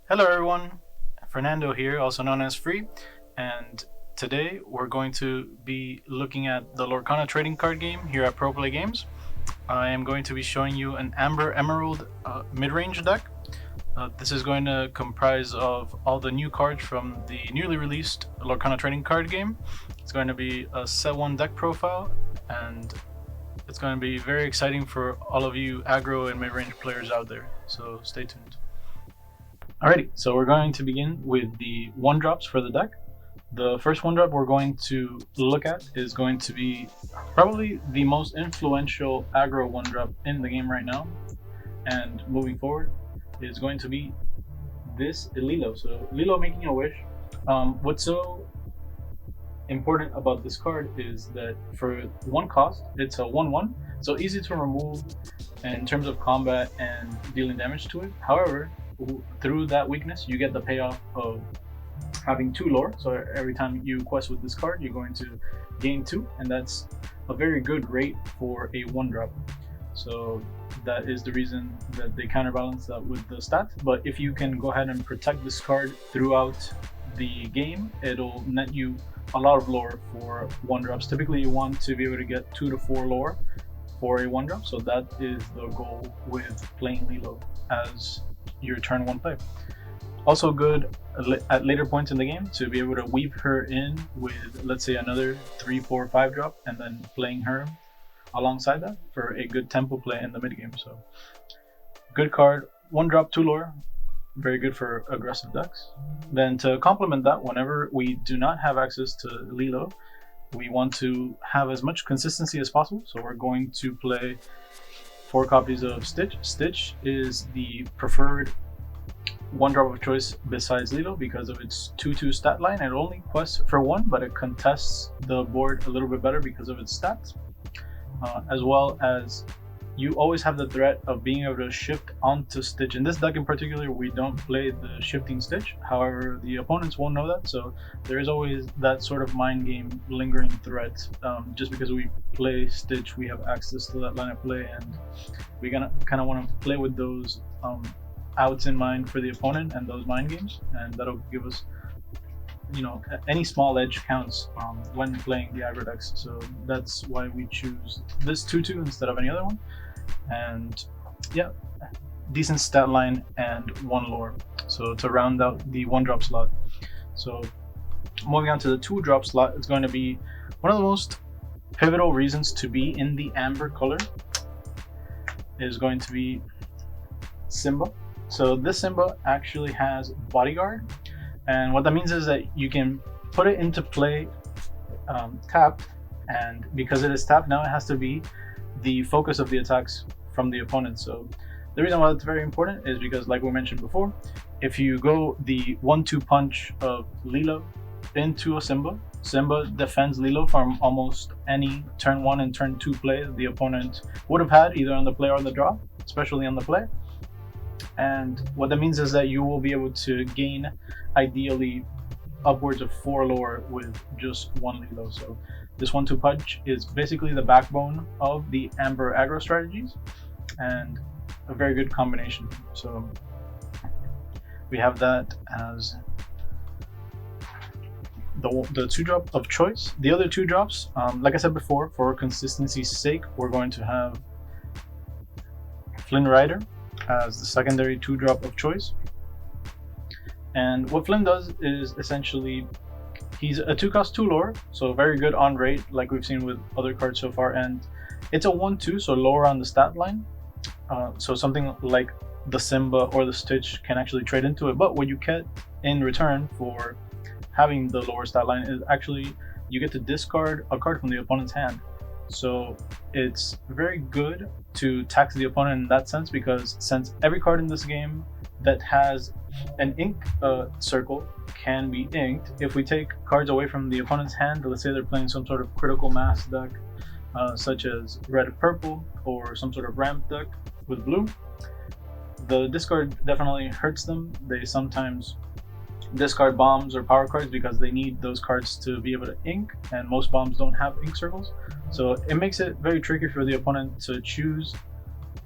Hello everyone, Fernando here, also known as Free, and today we're going to be looking at the Lorcana trading card game here at proplaygames. I am going to be showing you an Amber Emerald mid-range deck. This is going to comprise of all the new cards from the newly released Lorcana trading card game. It's going to be a set 1 deck profile, and it's going to be very exciting for all of you aggro and mid-range players out there, so stay tuned. Alrighty, so we're going to begin with the 1-drops for the deck. The first 1-drop we're going to look at is going to be probably the most influential aggro 1-drop in the game right now, and moving forward is going to be this Lilo. So Lilo Making a Wish. What's so important about this card is that for 1 cost, it's a 1/1, so easy to remove in terms of combat and dealing damage to it. However, through that weakness, you get the payoff of having 2 lore. So every time you quest with this card, you're going to gain 2, and that's a very good rate for a 1-drop. So that is the reason that they counterbalance that with the stats. But if you can go ahead and protect this card throughout the game, it'll net you a lot of lore for 1-drops. Typically, you want to be able to get 2 to 4 lore for a 1-drop. So that is the goal with playing Lilo as your turn 1 play. Also good at later points in the game to be able to weave her in with, let's say, another 3, 4, 5-drop, and then playing her alongside that for a good tempo play in the mid game. So good card, 1-drop, 2 lore, very good for aggressive decks. Then to complement that, whenever we do not have access to Lilo, we want to have as much consistency as possible. So we're going to play 4 copies of Stitch. Stitch is the preferred 1-drop of choice besides Lilo because of its 2/2 stat line. It only quests for 1, but it contests the board a little bit better because of its stats. As well as you always have the threat of being able to shift onto Stitch. In this deck in particular, we don't play the shifting Stitch. However, the opponents won't know that, so there is always that sort of mind game lingering threat. Just because we play Stitch, we have access to that line of play, and we kind of want to play with those outs in mind for the opponent and those mind games, and that'll give us, any small edge counts when playing the aggro decks. So that's why we choose this 2/2 instead of any other one. And yeah, decent stat line and 1 lore, so to round out the 1-drop slot. So moving on to the 2-drop slot, it's going to be one of the most pivotal reasons to be in the amber color is going to be Simba. So this Simba actually has Bodyguard, and what that means is that you can put it into play tapped, and because it is tapped, now it has to be the focus of the attacks from the opponent. So the reason why it's very important is because, like we mentioned before, if you go the 1/2 punch of Lilo into a Simba defends Lilo from almost any turn 1 and turn 2 play the opponent would have had, either on the play or the draw, especially on the play. And what that means is that you will be able to gain ideally upwards of 4 lore with just 1 Lilo. So this 1/2 punch is basically the backbone of the Amber aggro strategies, and a very good combination. So we have that as the 2-drop of choice. The other 2-drops, like I said before, for consistency's sake, we're going to have Flynn Rider as the secondary 2-drop of choice. And what Flynn does is essentially, he's a 2-cost 2 lore, so very good on rate, like we've seen with other cards so far, and it's a 1/2, so lower on the stat line. So something like the Simba or the Stitch can actually trade into it. But what you get in return for having the lower stat line is actually you get to discard a card from the opponent's hand. So it's very good to tax the opponent in that sense, because since every card in this game that has an ink circle can be inked, if we take cards away from the opponent's hand, let's say they're playing some sort of critical mass deck, such as red and purple, or some sort of ramp deck with blue, the discard definitely hurts them. They sometimes discard bombs or power cards because they need those cards to be able to ink, and most bombs don't have ink circles. So it makes it very tricky for the opponent to choose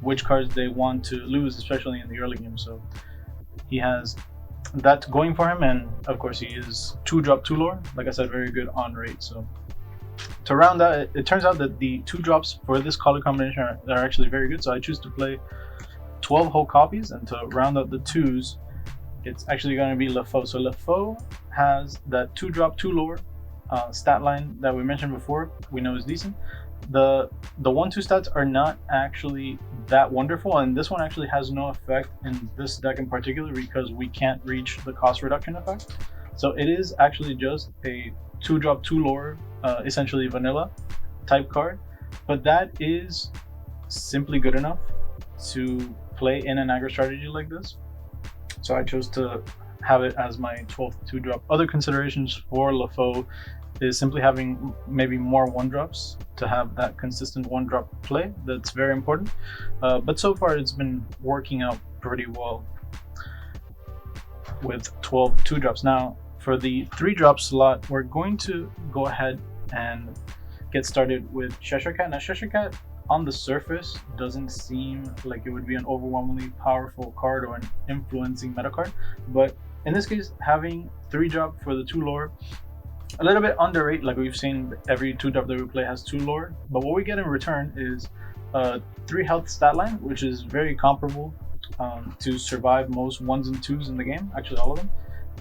which cards they want to lose, especially in the early game. So he has that's going for him, and of course he is 2-drop 2 lore, like I said, very good on rate. So to round out, it turns out that the 2 drops for this color combination are actually very good, so I choose to play 12 whole copies, and to round out the 2s, it's actually going to be LeFou. So LeFou has that 2-drop 2 lore stat line that we mentioned before, we know is decent. The 1-2 stats are not actually that wonderful, and this one actually has no effect in this deck in particular because we can't reach the cost reduction effect. So it is actually just a 2-drop 2 lore, essentially vanilla type card, but that is simply good enough to play in an aggro strategy like this. So I chose to have it as my 12th 2-drop. Other considerations for LeFou is simply having maybe more 1-drops to have that consistent 1-drop play. That's very important. But so far it's been working out pretty well with 12 2-drops. Now for the 3-drop slot, we're going to go ahead and get started with Cheshire Cat. Now Cheshire Cat on the surface doesn't seem like it would be an overwhelmingly powerful card or an influencing meta card, but in this case, having 3-drop for the 2 lore, a little bit underrated. Like we've seen, every 2-drop that we play has 2 lore, but what we get in return is a 3 health stat line, which is very comparable to survive most 1s and 2s in the game, actually all of them,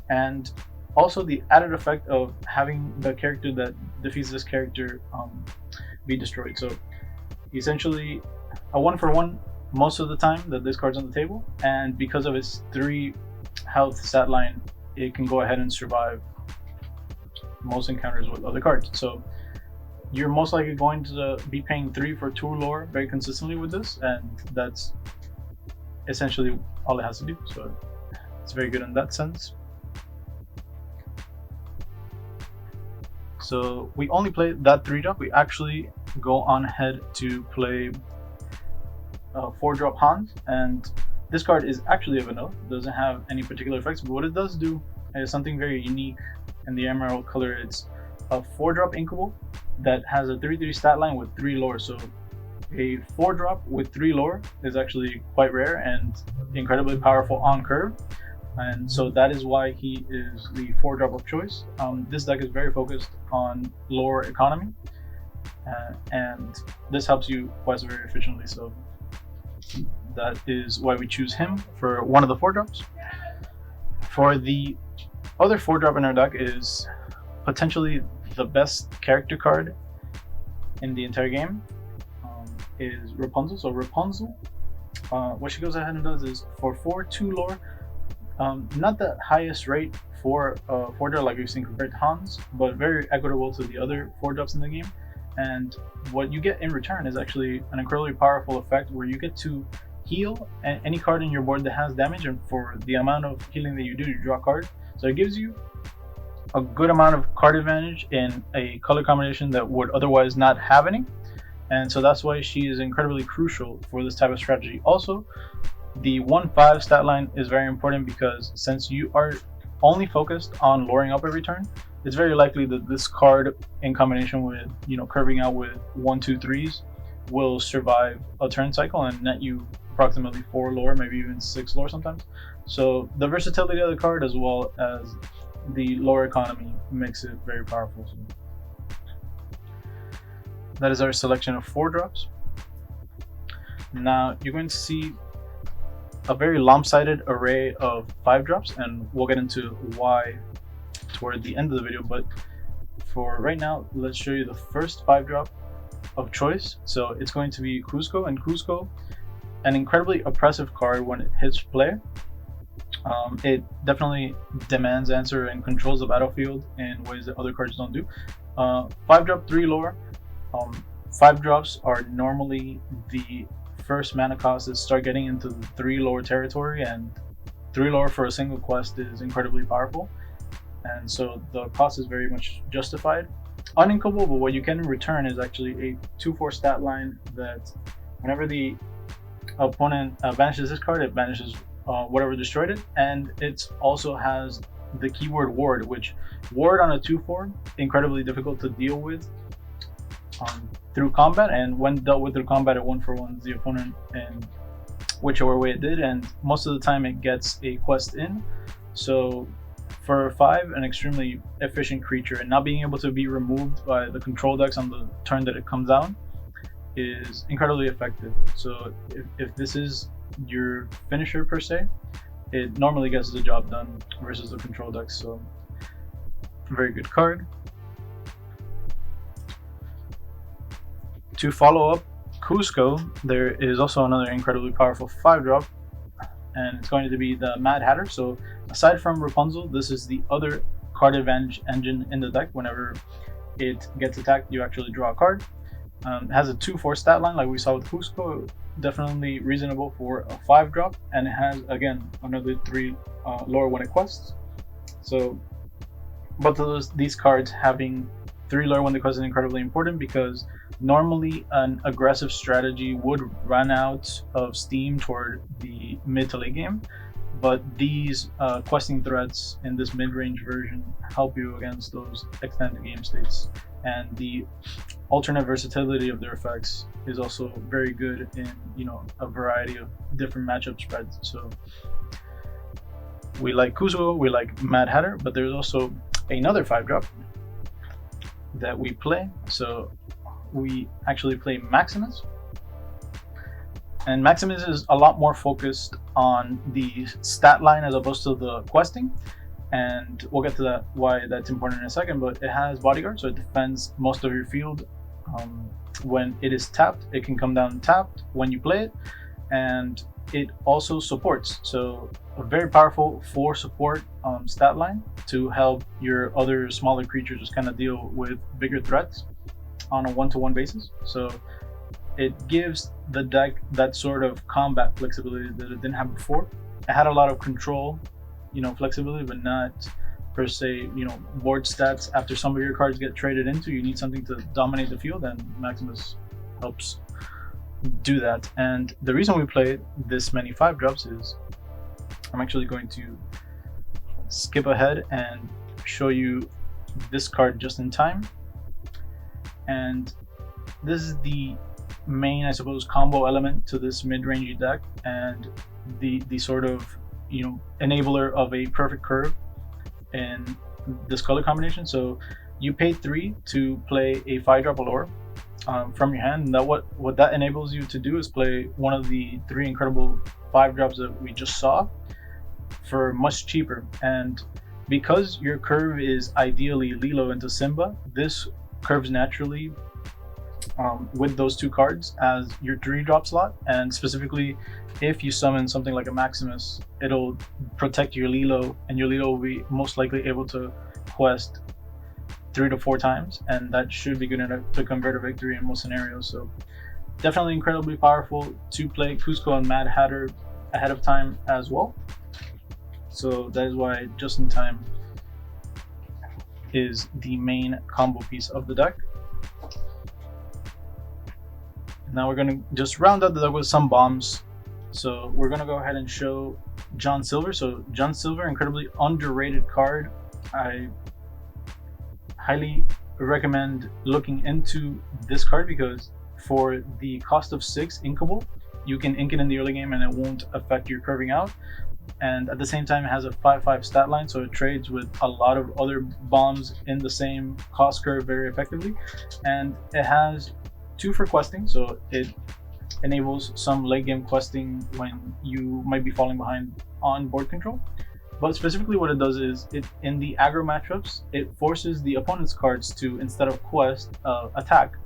and also the added effect of having the character that defeats this character be destroyed. So essentially a 1-for-1 most of the time that this card's on the table, and because of its 3 health stat line, it can go ahead and survive most encounters with other cards. So you're most likely going to be paying 3 for 2 lore very consistently with this, and that's essentially all it has to do. So it's very good in that sense. So we only play that 3-drop. We actually go on ahead to play 4-drop Hans, and this card is actually a vanilla. It doesn't have any particular effects, but what it does do is something very unique in the emerald color. It's a 4-drop inkable that has a 3/3 stat line with 3 lore. So a 4-drop with 3 lore is actually quite rare and incredibly powerful on curve, and so that is why he is the 4-drop of choice. This deck is very focused on lore economy, and this helps you quest very efficiently, so that is why we choose him for one of the 4-drops. For the other 4-drop in our deck is potentially the best character card in the entire game, is Rapunzel. So Rapunzel, what she goes ahead and does is for 4/2 lore, not the highest rate for 4-drop like we've seen compared to Hans, but very equitable to the other 4-drops in the game. And what you get in return is actually an incredibly powerful effect where you get to heal any card in your board that has damage, and for the amount of healing that you do, you draw a card. So it gives you a good amount of card advantage in a color combination that would otherwise not have any, and so that's why she is incredibly crucial for this type of strategy. Also, the 1/5 stat line is very important because since you are only focused on luring up every turn, it's very likely that this card in combination with, you know, curving out with 1, 2, 3s will survive a turn cycle and net you approximately 4 lore, maybe even 6 lore sometimes. So the versatility of the card as well as the lore economy makes it very powerful. So that is our selection of 4-drops. Now you're going to see a very lopsided array of 5-drops, and we'll get into why toward the end of the video, but for right now, let's show you the first 5-drop of choice. So it's going to be Cusco, and Cusco, an incredibly oppressive card when it hits play. It definitely demands answer and controls the battlefield in ways that other cards don't do. 5-drop 3 lore. 5-drops are normally the first mana cost that start getting into the 3 lore territory, and 3 lore for a single quest is incredibly powerful, and so the cost is very much justified. Uninkable, but what you get in return is actually a 2/4 stat line that whenever the opponent banishes this card, it banishes whatever destroyed it, and it also has the keyword ward, which ward on a 2/4 incredibly difficult to deal with through combat, and when dealt with through combat, it 1-for-1 the opponent in whichever way it did, and most of the time it gets a quest in. So for 5, an extremely efficient creature, and not being able to be removed by the control decks on the turn that it comes down is incredibly effective. So if this is your finisher per se, it normally gets the job done versus the control decks. So very good card. To follow up Cusco, there is also another incredibly powerful 5-drop, and it's going to be the Mad Hatter. So aside from Rapunzel, this is the other card advantage engine in the deck. Whenever it gets attacked, you actually draw a card. It has a 2/4 stat line like we saw with Cusco, definitely reasonable for a 5-drop, and it has again another 3 lore when it quests. So both of these cards having 3 lore when they quest is incredibly important, because normally an aggressive strategy would run out of steam toward the mid to late game, but these questing threats in this mid-range version help you against those extended game states, and the alternate versatility of their effects is also very good in a variety of different matchup spreads. So we like Kuzuo, we like Mad Hatter, but there's also another 5-drop that we play. So we actually play Maximus, and Maximus is a lot more focused on the stat line as opposed to the questing, and we'll get to that, why that's important in a second. But it has Bodyguard, so it defends most of your field. When it is tapped, it can come down tapped when you play it, and it also supports, so a very powerful 4 support stat line to help your other smaller creatures just kind of deal with bigger threats on a 1-to-1 basis. So it gives the deck that sort of combat flexibility that it didn't have before. It had a lot of control, flexibility, but not per se, board stats. After some of your cards get traded into, you need something to dominate the field, and Maximus helps do that. And the reason we play this many 5-drops is I'm actually going to skip ahead and show you this card just in time. And this is the main, I suppose, combo element to this mid-rangey deck, and the sort of enabler of a perfect curve in this color combination. So you pay 3 to play a 5-drop Allure from your hand, and that what that enables you to do is play one of the 3 incredible 5-drops that we just saw for much cheaper. And because your curve is ideally Lilo into Simba, this curves naturally with those 2 cards as your 3-drop slot. And specifically, if you summon something like a Maximus, it'll protect your Lilo, and your Lilo will be most likely able to quest 3 to 4 times, and that should be good enough to convert a victory in most scenarios. So definitely incredibly powerful to play Cusco and Mad Hatter ahead of time as well. So that is why Just in Time is the main combo piece of the deck. Now we're going to just round out the deck with some bombs. So we're going to go ahead and show John Silver. So John Silver, incredibly underrated card. I highly recommend looking into this card, because for the cost of 6 inkable, you can ink it in the early game and it won't affect your curving out. And at the same time, it has a 5/5 stat line, so it trades with a lot of other bombs in the same cost curve very effectively. And it has 2 for questing, so it enables some late game questing when you might be falling behind on board control. But specifically what it does is, in the aggro matchups, it forces the opponent's cards to, instead of quest, attack,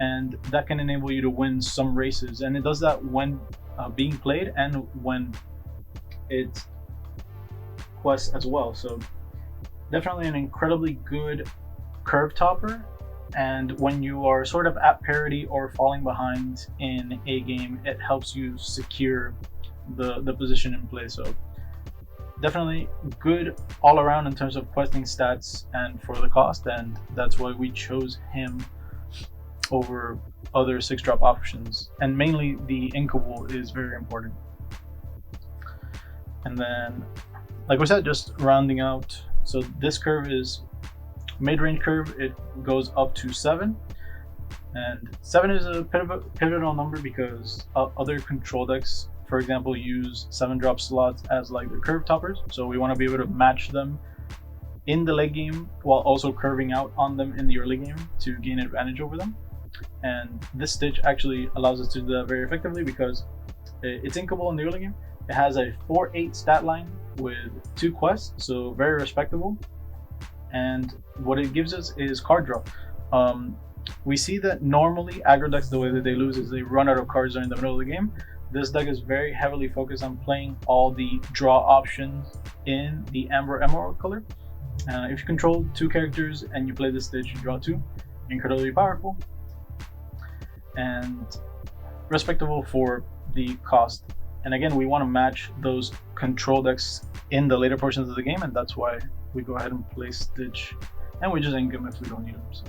and that can enable you to win some races. And it does that when being played and when it quests as well. So definitely an incredibly good curve topper, and when you are sort of at parity or falling behind in a game, it helps you secure the position in play. So definitely good all around in terms of questing stats and for the cost, and that's why we chose him over other 6-drop options. And mainly the inkable is very important. And then, like we said, just rounding out, so this curve is mid-range curve. It goes up to 7, and 7 is a pivotal number, because other control decks for example, use 7-drop slots as like the curve toppers. So we want to be able to match them in the late game while also curving out on them in the early game to gain advantage over them. And this stitch actually allows us to do that very effectively because it's inkable in the early game. It has a 4-8 stat line with 2 quests, so very respectable. And what it gives us is card draw. We see that normally aggro decks, the way that they lose is they run out of cards during the middle of the game. This deck is very heavily focused on playing all the draw options in the Amber Emerald color. If you control 2 characters and you play this stitch, you draw 2. Incredibly powerful and respectable for the cost. And again, we want to match those control decks in the later portions of the game, and that's why we go ahead and play Stitch, and we just ink them if we don't need them. So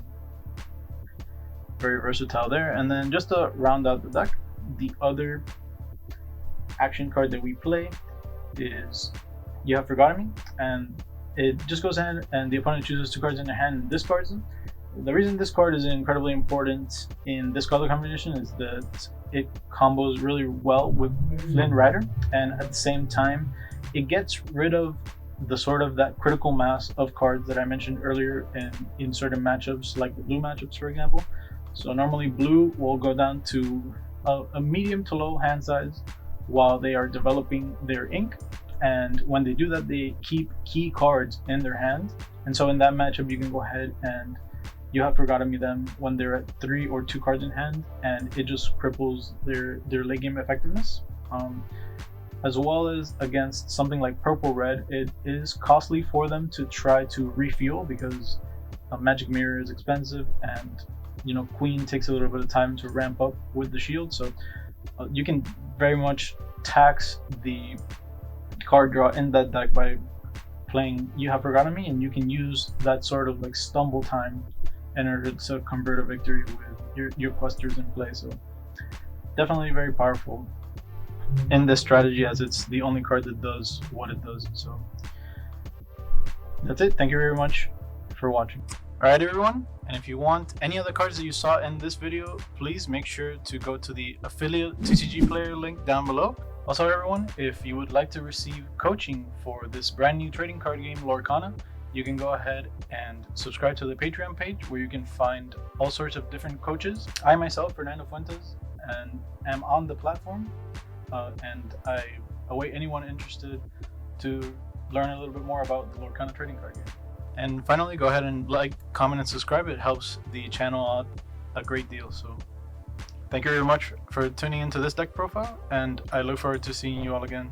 very versatile there. And then just to round out the deck, the other action card that we play is You Have Forgotten Me, and it just goes ahead and the opponent chooses 2 cards in their hand and discards them. The reason this card is incredibly important in this color combination is that it combos really well with Flynn Rider, and at the same time it gets rid of the sort of that critical mass of cards that I mentioned earlier in certain matchups, like the blue matchups, for example. So normally blue will go down to a medium to low hand size while they are developing their ink, and when they do that, they keep key cards in their hand. And so in that matchup, you can go ahead and You Have Forgotten Me them when they're at 3 or 2 cards in hand, and it just cripples their late game effectiveness. As well as against something like purple red, it is costly for them to try to refuel because Magic Mirror is expensive, and Queen takes a little bit of time to ramp up with the shield. So you can very much tax the card draw in that deck by playing You Have Forgotten Me, and you can use that sort of like stumble time in order to convert a victory with your questers in play. So definitely very powerful in this strategy, as it's the only card that does what it does. So that's it. Thank you very much for watching. Alright everyone, and if you want any of the cards that you saw in this video, please make sure to go to the affiliate TCG player link down below. Also everyone, if you would like to receive coaching for this brand new trading card game, Lorcana, you can go ahead and subscribe to the Patreon page where you can find all sorts of different coaches. I myself, Fernando Fuentes, and am on the platform, and I await anyone interested to learn a little bit more about the Lorcana trading card game. And finally, go ahead and like, comment, and subscribe. It helps the channel out a great deal. So thank you very much for tuning into this deck profile, and I look forward to seeing you all again